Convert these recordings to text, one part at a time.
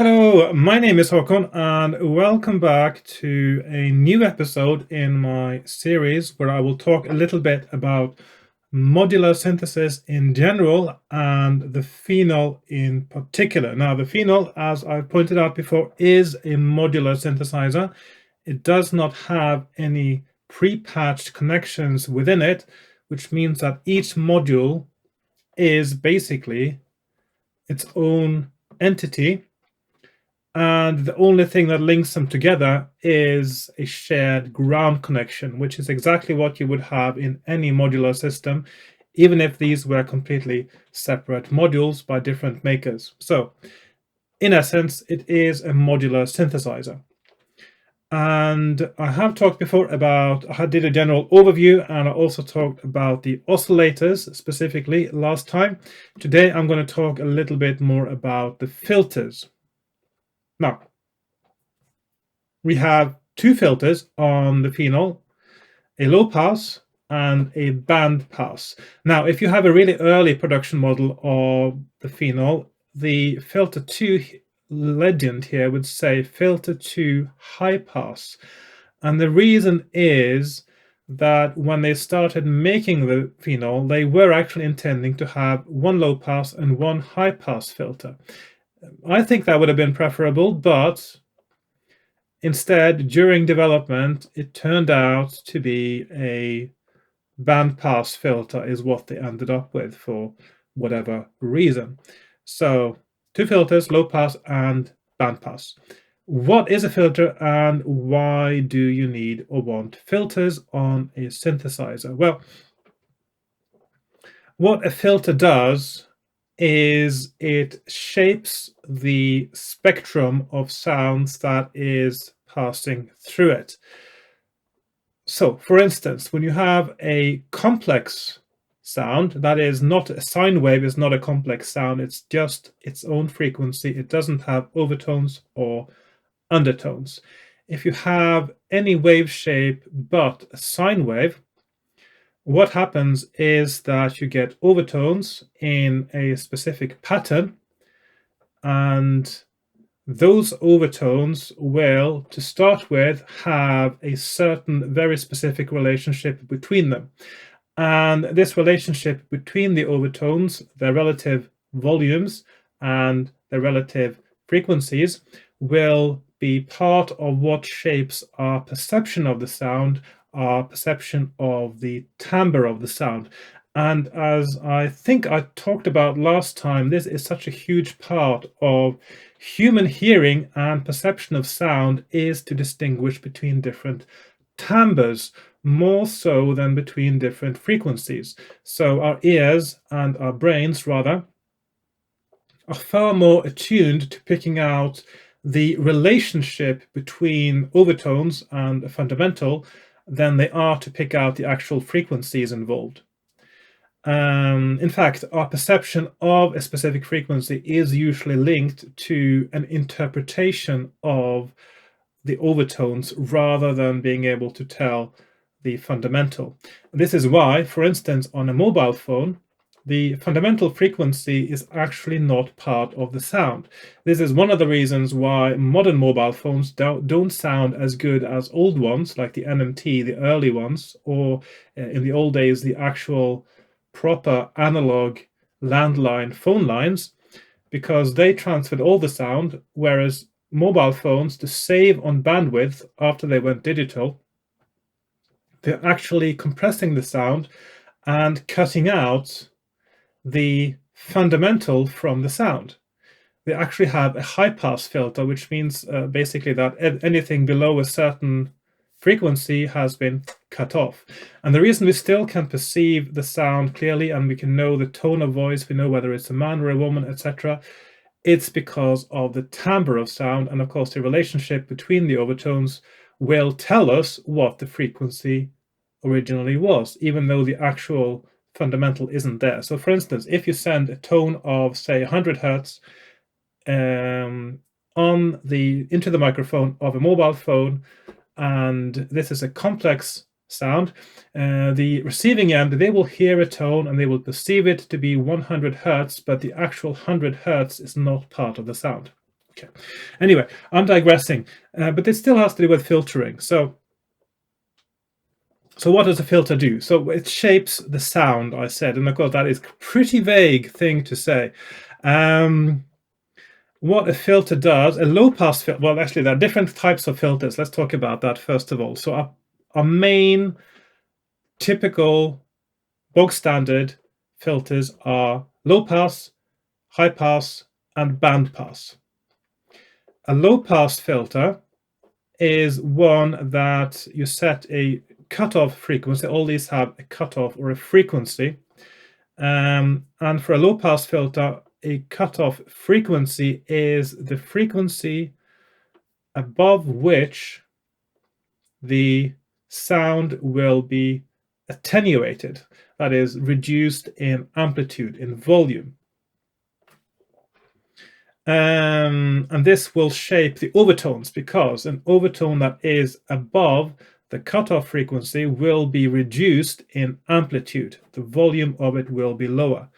Hello, my name is Hakon, and welcome back to a new episode in my series where I will talk a little bit about modular synthesis in general and the phenol in particular. Now, the phenol, as I pointed out before, is a modular synthesizer. It does not have any pre-patched connections within it, which means that each module is basically its own entity, and the only thing that links them together is a shared ground connection, which is exactly what you would have in any modular system, even if these were completely separate modules by different makers. So, in essence, it is a modular synthesizer. And I have talked before about, I did a general overview, and I also talked about the oscillators specifically last time. Today, I'm going to talk a little bit more about the filters. Now, we have two filters on the Phenol, a low pass and a band pass. Now, if you have a really early production model of the Phenol, the filter 2 legend here would say filter 2 high pass. And the reason is that when they started making the Phenol, they were actually intending to have one low pass and one high pass filter. I think that would have been preferable, but instead, during development, it turned out to be a bandpass filter is what they ended up with for whatever reason. So two filters, low pass and bandpass. What is a filter and why do you need or want filters on a synthesizer? Well, what a filter does is it shapes the spectrum of sounds that is passing through it. So, for instance, when you have a complex sound, that is not a sine wave, is not a complex sound, it's just its own frequency. It doesn't have overtones or undertones. If you have any wave shape but a sine wave, what happens is that you get overtones in a specific pattern, and those overtones will, to start with, have a certain very specific relationship between them. And this relationship between the overtones, their relative volumes and their relative frequencies, will be part of what shapes our perception of the sound, our perception of the timbre of the sound. And as I think I talked about last time, this is such a huge part of human hearing and perception of sound, is to distinguish between different timbres, more so than between different frequencies. So our ears and our brains, rather, are far more attuned to picking out the relationship between overtones and a fundamental than they are to pick out the actual frequencies involved. In fact, our perception of a specific frequency is usually linked to an interpretation of the overtones rather than being able to tell the fundamental. This is why, for instance, on a mobile phone, the fundamental frequency is actually not part of the sound. This is one of the reasons why modern mobile phones don't sound as good as old ones, like the NMT, the early ones, or in the old days, the actual proper analog landline phone lines, because they transferred all the sound, whereas mobile phones, to save on bandwidth after they went digital, they're actually compressing the sound and cutting out the fundamental from the sound. They actually have a high pass filter, which means basically that anything below a certain frequency has been cut off. And the reason we still can perceive the sound clearly and we can know the tone of voice, we know whether it's a man or a woman, etc., it's because of the timbre of sound. And of course, the relationship between the overtones will tell us what the frequency originally was, even though the actual fundamental isn't there. So for instance, if you send a tone of, say, 100 hertz into the microphone of a mobile phone, and this is a complex sound, the receiving end, they will hear a tone and they will perceive it to be 100 hertz, but the actual 100 hertz is not part of the sound. Okay. Anyway, I'm digressing, but it still has to do with filtering. So what does a filter do? So it shapes the sound, I said, and of course that is a pretty vague thing to say. What a filter does, a low-pass filter, well, actually, there are different types of filters. Let's talk about that first of all. So our main typical bog standard filters are low-pass, high-pass, and band-pass. A low-pass filter is one that you set a cutoff frequency. All these have a cutoff or a frequency. And for a low-pass filter, a cutoff frequency is the frequency above which the sound will be attenuated, that is, reduced in amplitude, in volume. And this will shape the overtones, because an overtone that is above the cutoff frequency will be reduced in amplitude. The volume of it will be lower.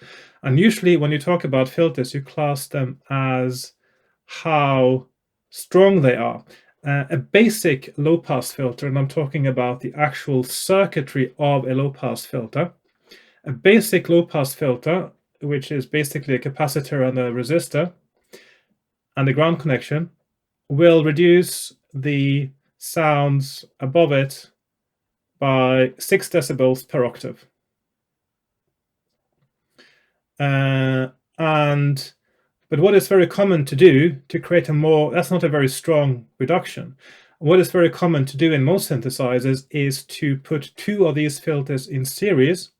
And usually when you talk about filters, you class them as how strong they are. A basic low-pass filter, and I'm talking about the actual circuitry of a low-pass filter. A basic low-pass filter, which is basically a capacitor and a resistor, and the ground connection, will reduce the sounds above it by 6 decibels per octave. But what is very common to do to create a more, that's not a very strong reduction. What is very common to do in most synthesizers is to put 2 of these filters in series.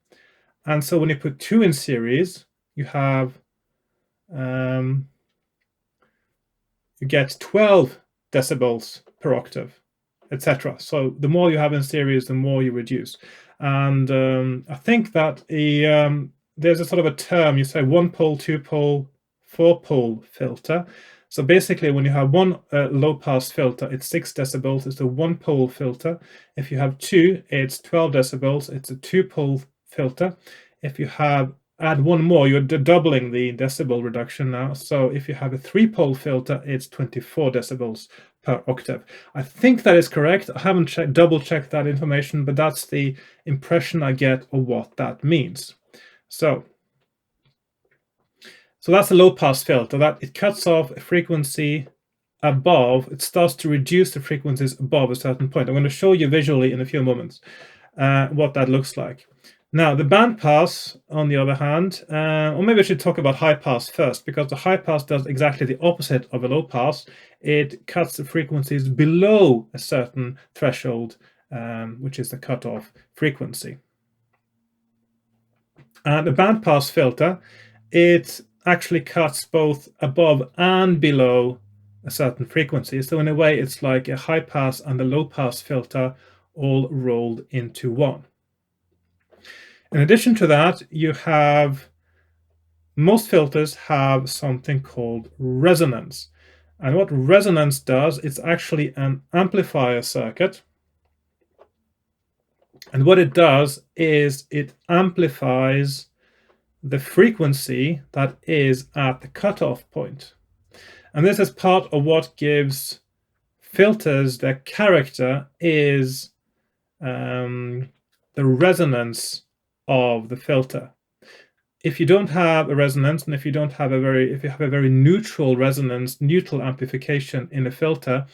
And so when you put 2 in series, you have you get 12 decibels per octave, etc. So the more you have in series, the more you reduce. And I think that there's a sort of a term, you say 1-pole, 2-pole, 4-pole filter. So basically, when you have one low-pass filter, it's 6 decibels. It's a 1-pole filter. If you have 2, it's 12 decibels. It's a 2-pole filter. If you add one more, you're doubling the decibel reduction now. So if you have a 3-pole filter, it's 24 decibels per octave. I think that is correct. I haven't double-checked that information, but that's the impression I get of what that means. So that's a low-pass filter, that it cuts off a frequency above, it starts to reduce the frequencies above a certain point. I'm going to show you visually in a few moments what that looks like. Now, the band pass, on the other hand, or maybe I should talk about high pass first, because the high pass does exactly the opposite of a low pass. It cuts the frequencies below a certain threshold, which is the cutoff frequency. And a band pass filter, it actually cuts both above and below a certain frequency. So in a way, it's like a high pass and a low pass filter all rolled into one. In addition to that, you have, most filters have something called resonance. And what resonance does, it's actually an amplifier circuit. And what it does is it amplifies the frequency that is at the cutoff point. And this is part of what gives filters their character, is the resonance of the filter. If you don't have a resonance, and if you have a very neutral resonance, neutral amplification in a filter,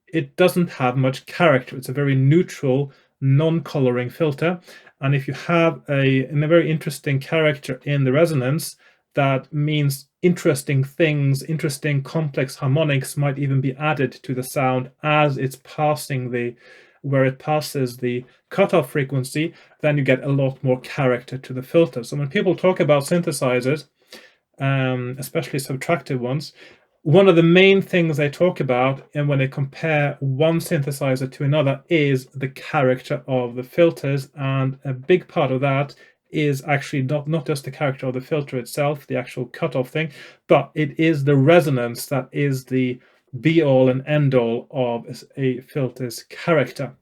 it doesn't have much character. It's a very neutral, non-coloring filter. And if you have a very interesting character in the resonance, that means interesting things, interesting complex harmonics might even be added to the sound as it's passing where it passes the cutoff frequency, then you get a lot more character to the filter. So when people talk about synthesizers, especially subtractive ones, one of the main things they talk about, and when they compare one synthesizer to another, is the character of the filters. And a big part of that is actually not just the character of the filter itself, the actual cutoff thing, but it is the resonance that is the be-all and end-all of a filter's character.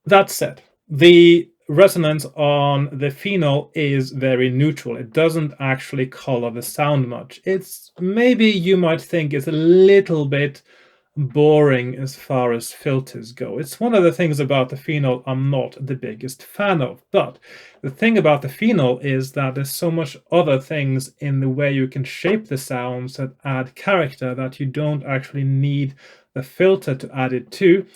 That said, the resonance on the Phenol is very neutral. It doesn't actually color the sound much. It's maybe you might think it's a little bit boring as far as filters go. It's one of the things about the Phenol I'm not the biggest fan of. But the thing about the Phenol is that there's so much other things in the way you can shape the sounds that add character that you don't actually need the filter to add it to.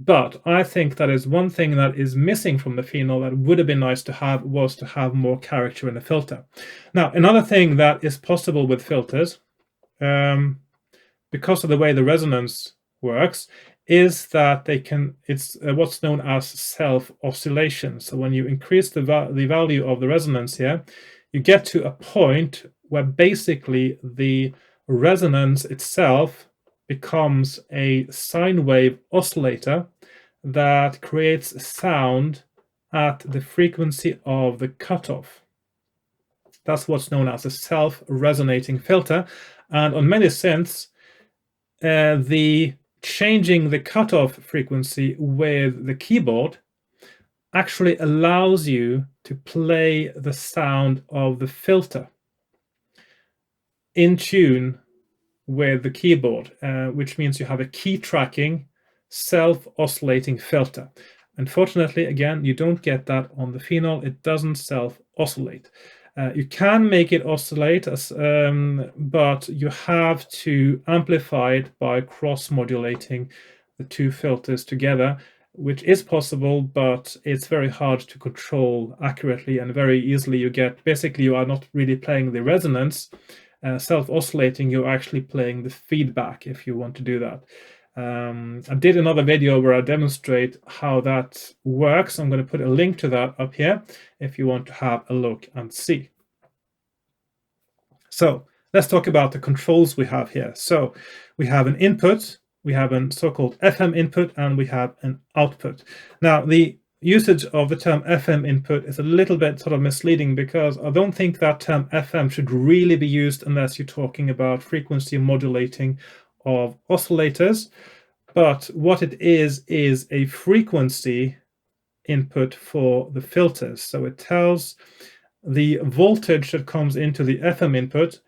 But I think that is one thing that is missing from the Phenol that would have been nice to have, was to have more character in the filter. Now, another thing that is possible with filters, because of the way the resonance works, is that they can, it's what's known as self-oscillation. So when you increase the value of the resonance here, you get to a point where basically the resonance itself becomes a sine wave oscillator that creates sound at the frequency of the cutoff. That's what's known as a self-resonating filter. And on many synths, the changing the cutoff frequency with the keyboard actually allows you to play the sound of the filter in tune with the keyboard, which means you have a key tracking self-oscillating filter. Unfortunately, again, you don't get that on the Phenol. It doesn't self-oscillate. You can make it oscillate, but you have to amplify it by cross-modulating the two filters together, which is possible, but it's very hard to control accurately, and very easily you get, basically you are not really playing the resonance. Self-oscillating, you're actually playing the feedback if you want to do that. I did another video where I demonstrate how that works. I'm going to put a link to that up here if you want to have a look and see. So let's talk about the controls we have here. So we have an input, we have a so-called FM input, and we have an output. Now, the usage of the term FM input is a little bit sort of misleading, because I don't think that term FM should really be used unless you're talking about frequency modulating of oscillators. But what it is a frequency input for the filters. So it tells the voltage that comes into the FM input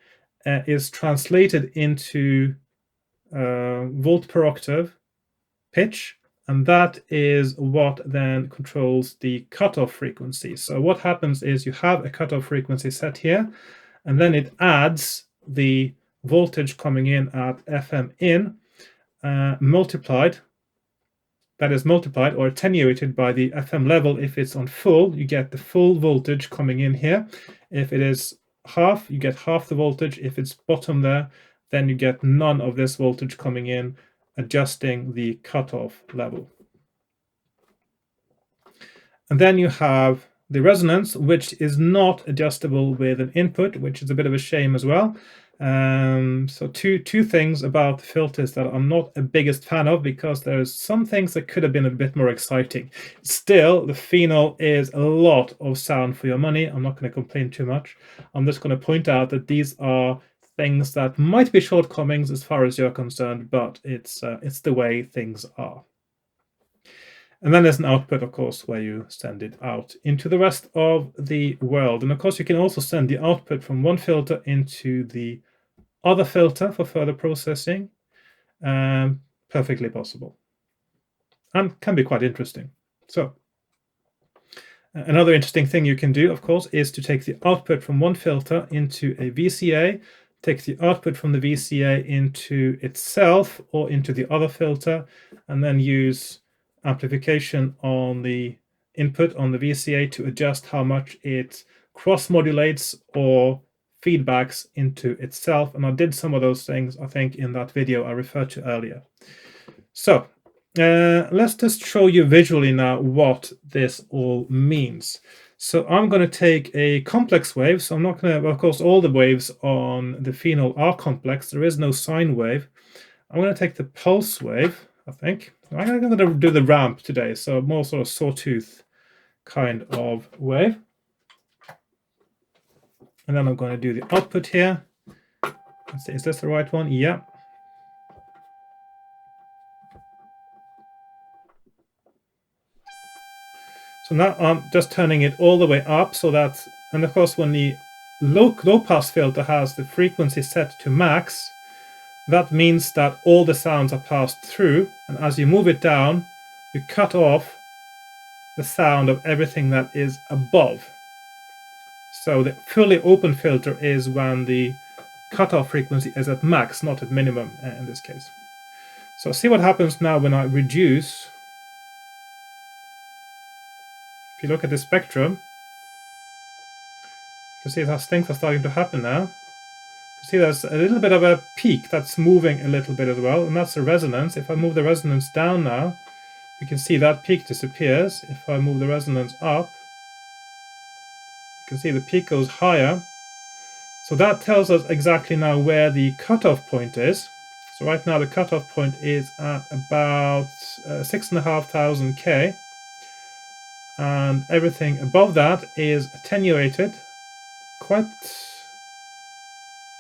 is translated into volt per octave pitch, and that is what then controls the cutoff frequency. So what happens is you have a cutoff frequency set here, and then it adds the voltage coming in at FM in, multiplied or attenuated by the FM level. If it's on full, you get the full voltage coming in here. If it is half, you get half the voltage. If it's bottom there, then you get none of this voltage coming in, adjusting the cutoff level. And then you have the resonance, which is not adjustable with an input, which is a bit of a shame as well. So two things about the filters that I'm not a biggest fan of, because there's some things that could have been a bit more exciting. Still, the Phenol is a lot of sound for your money. I'm not going to complain too much. I'm just going to point out that these are things that might be shortcomings as far as you're concerned, but it's the way things are. And then there's an output, of course, where you send it out into the rest of the world. And of course, you can also send the output from one filter into the other filter for further processing. Perfectly possible. And can be quite interesting. So another interesting thing you can do, of course, is to take the output from one filter into a VCA, take the output from the VCA into itself or into the other filter, and then use amplification on the input on the VCA to adjust how much it cross-modulates or feedbacks into itself. And I did some of those things, I think, in that video I referred to earlier. So let's just show you visually now what this all means. So I'm going to take a complex wave. So I'm not going to, of course, all the waves on the Phenol are complex. There is no sine wave. I'm going to take the pulse wave, I think. I'm going to do the ramp today, so more sort of sawtooth kind of wave. And then I'm going to do the output here. Let's see, is this the right one? Yeah. So now I'm just turning it all the way up so that, and of course when the low pass filter has the frequency set to max, that means that all the sounds are passed through, and as you move it down, you cut off the sound of everything that is above. So the fully open filter is when the cutoff frequency is at max, not at minimum in this case. So see what happens now when I reduce. If you look at the spectrum, you can see that things are starting to happen now. You see there's a little bit of a peak that's moving a little bit as well, and that's the resonance. If I move the resonance down now, you can see that peak disappears. If I move the resonance up, you can see the peak goes higher. So that tells us exactly now where the cutoff point is. So right now the cutoff point is at about 6,500 K, and everything above that is attenuated quite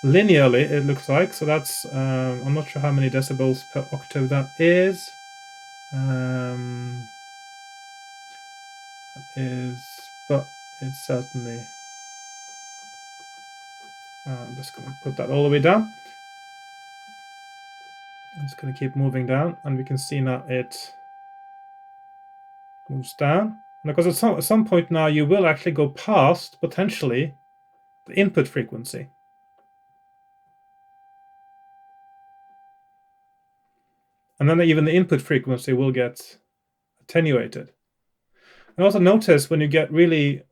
linearly, it looks like. So that's I'm not sure how many decibels per octave that is. But it's certainly. I'm just going to put that all the way down. I'm just going to keep moving down, and we can see now it moves down. And because at some point now you will actually go past potentially the input frequency. And then even the input frequency will get attenuated. And also notice when you get really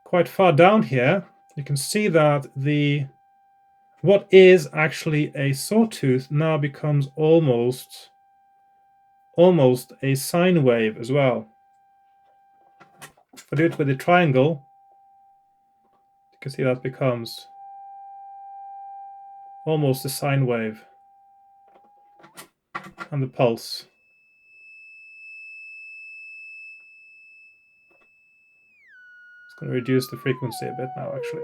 quite far down here, you can see that what is actually a sawtooth now becomes almost a sine wave as well. If I do it with the triangle, you can see that becomes almost a sine wave. And the pulse. It's going to reduce the frequency a bit now, actually.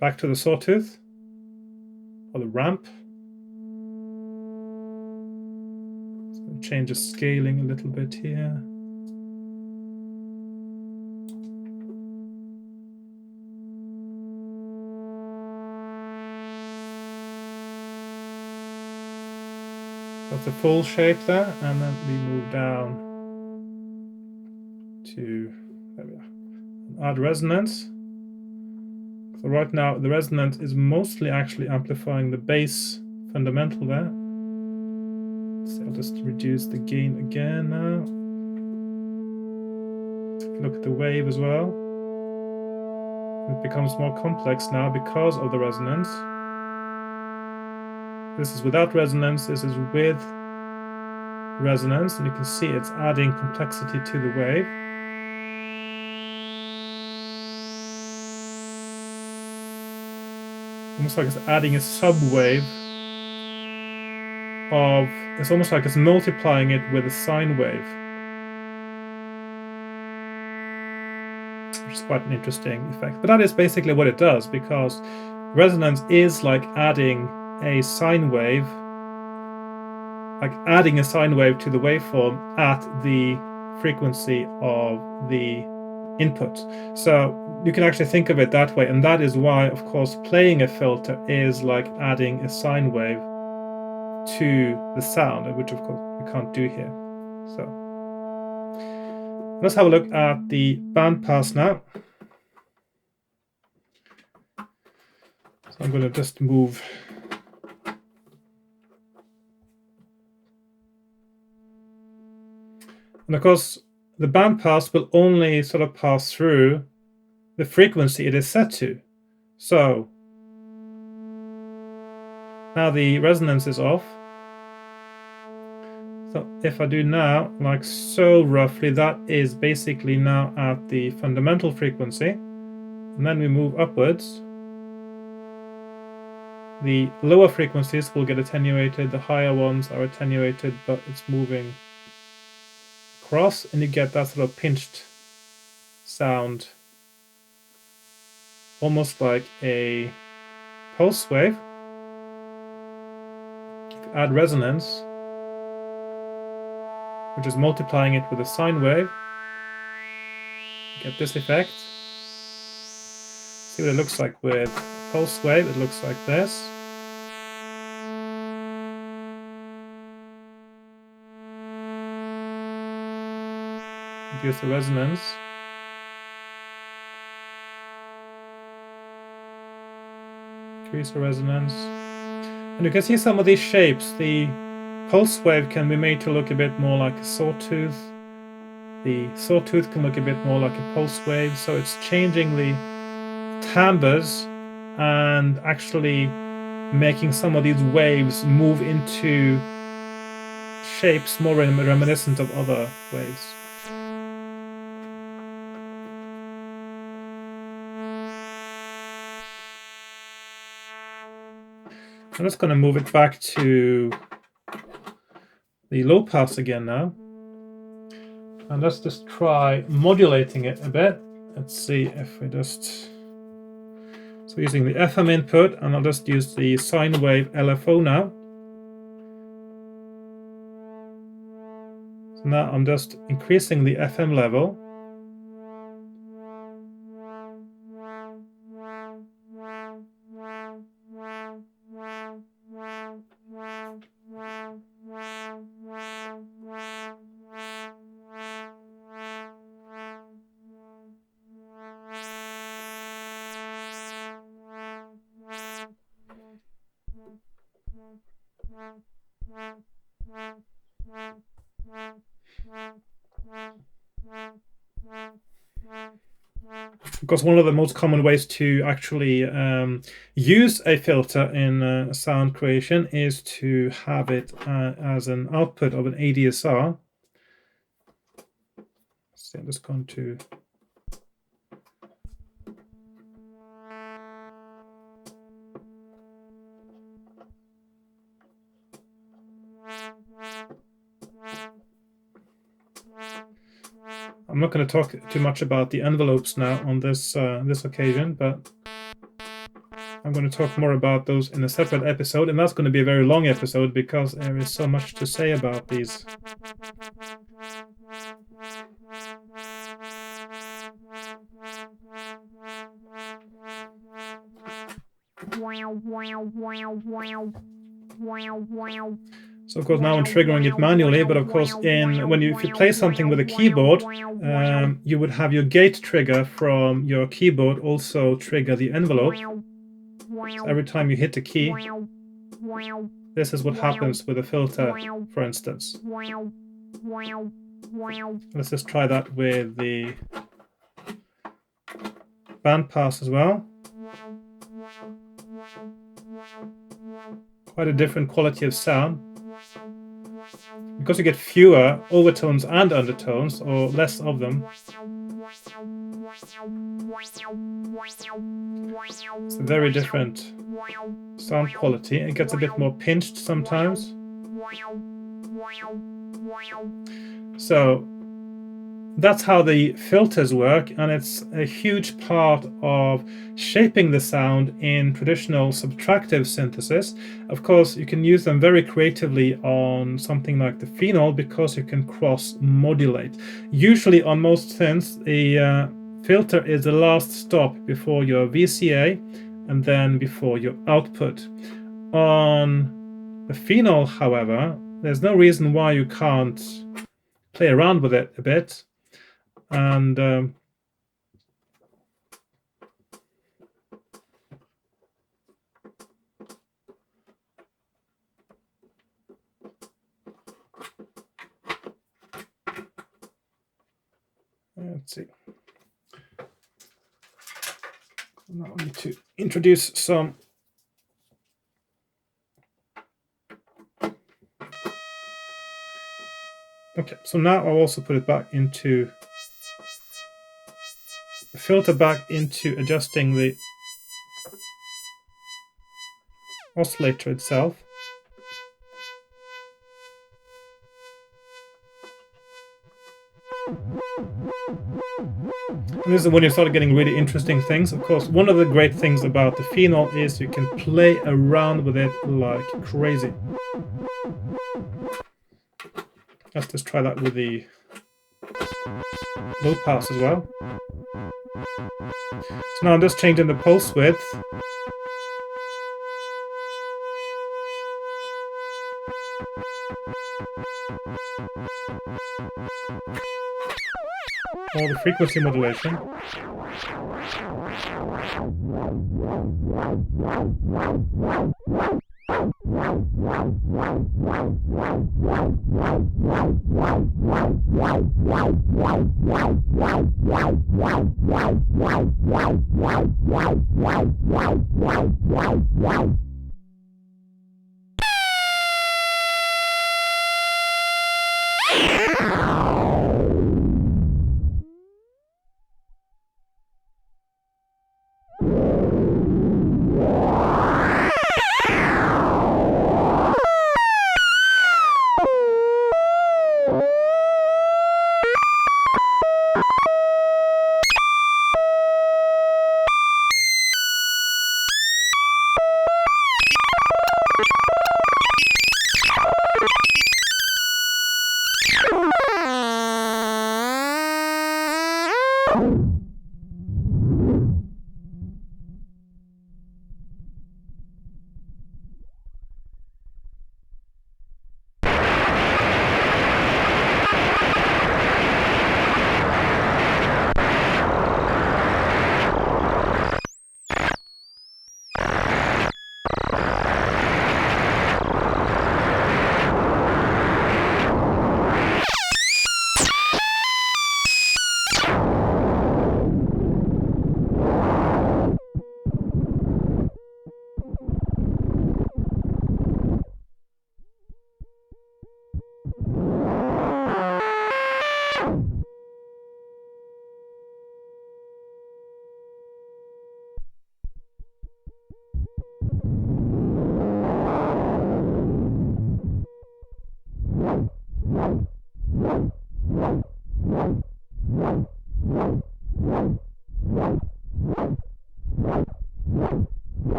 Back to the sawtooth, or the ramp. It's going to change the scaling a little bit here. That's a full shape there, and then we move down to, there we are, add resonance. So right now the resonance is mostly actually amplifying the bass fundamental there. So I'll just reduce the gain again now. If you look at the wave as well, it becomes more complex now because of the resonance. This is without resonance, this is with resonance, and you can see it's adding complexity to the wave. Almost like it's adding a subwave of, it's almost like it's multiplying it with a sine wave. Which is quite an interesting effect. But that is basically what it does, because resonance is like adding a sine wave, to the waveform at the frequency of the input. So you can actually think of it that way, and that is why, of course, playing a filter is like adding a sine wave to the sound, which of course we can't do here. So let's have a look at the bandpass now. So I'm going to just move and of course the bandpass will only sort of pass through the frequency it is set to. So now the resonance is off. So if I do now, like so roughly, that is basically now at the fundamental frequency. And then we move upwards. The lower frequencies will get attenuated, the higher ones are attenuated, but it's moving across, and you get that sort of pinched sound, almost like a pulse wave. add resonance, which is multiplying it with a sine wave. Get this effect. See what it looks like with a pulse wave. It looks like this. Reduce the resonance. Increase the resonance. And you can see some of these shapes. The pulse wave can be made to look a bit more like a sawtooth. The sawtooth can look a bit more like a pulse wave. So it's changing the timbres and actually making some of these waves move into shapes more reminiscent of other waves. I'm just going to move it back to the low pass again now. And let's just try modulating it a bit. Let's see if we just... So using the FM input, and I'll just use the sine wave LFO now. So now I'm just increasing the FM level. Because one of the most common ways to actually use a filter in sound creation is to have it as an output of an ADSR. So I'm just going to... I'm not going to talk too much about the envelopes now on this this occasion, but I'm going to talk more about those in a separate episode, and that's going to be a very long episode because there is so much to say about these. So of course now I'm triggering it manually, but of course if you play something with a keyboard, you would have your gate trigger from your keyboard also trigger the envelope. So every time you hit the key, this is what happens with a filter, for instance. Let's just try that with the bandpass as well. Quite a different quality of sound. Because you get fewer overtones and undertones, or less of them, it's a very different sound quality. It gets a bit more pinched sometimes. So that's how the filters work, and it's a huge part of shaping the sound in traditional subtractive synthesis. Of course, you can use them very creatively on something like the Phenol because you can cross-modulate. Usually on most synths, the filter is the last stop before your VCA and then before your output. On the Phenol, however, there's no reason why you can't play around with it a bit. And let's see. Now I need to introduce some Okay, so now I'll also put it back into the filter back into adjusting the oscillator itself. And this is when you start getting really interesting things. Of course, one of the great things about the Phenol is you can play around with it like crazy. Let's just try that with the low pass as well. So now I'm just changing the pulse width. Or the frequency modulation.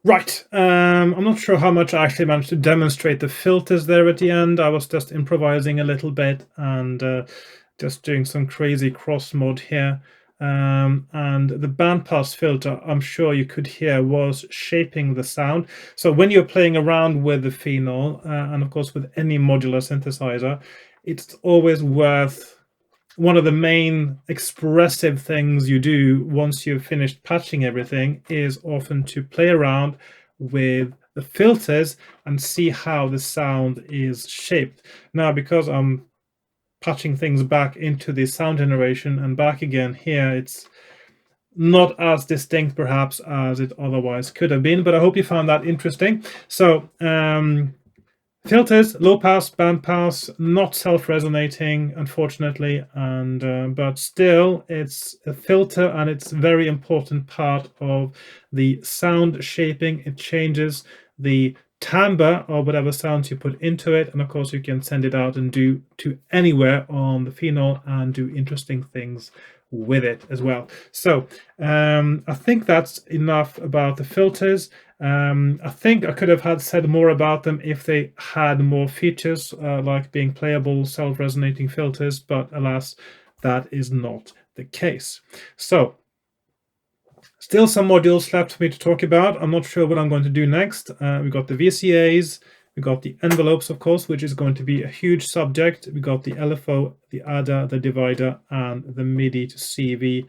Right. I'm not sure how much I actually managed to demonstrate the filters there at the end. I was just improvising a little bit and just doing some crazy cross mod here. And the bandpass filter, I'm sure you could hear, was shaping the sound. So when you're playing around with the Phenol, and of course with any modular synthesizer, it's always worth, one of the main expressive things you do once you've finished patching everything is often to play around with the filters and see how the sound is shaped. Now, because I'm patching things back into the sound generation and back again here, it's not as distinct perhaps as it otherwise could have been, but I hope you found that interesting. So filters, low pass, band pass, not self-resonating, unfortunately, and but still, it's a filter, and it's a very important part of the sound shaping. It changes the timbre or whatever sounds you put into it, and of course, you can send it out and do to anywhere on the Phenol and do interesting things with it as well. So I think that's enough about the filters. I think I could have had said more about them if they had more features, like being playable, self-resonating filters, but alas, that is not the case. So still some modules left for me to talk about. I'm not sure what I'm going to do next. We got the VCAs, we got the envelopes, of course, which is going to be a huge subject. We got the LFO, the adder, the divider, and the MIDI to CV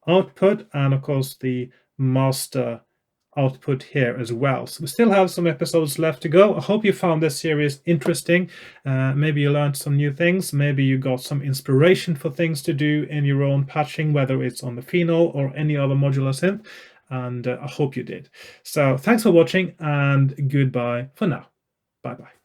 output, and of course the master output here as well. So we still have some episodes left to go. I hope you found this series interesting. Maybe you learned some new things. Maybe you got some inspiration for things to do in your own patching, whether it's on the Phenol or any other modular synth. And I hope you did. So thanks for watching, and goodbye for now. Bye-bye.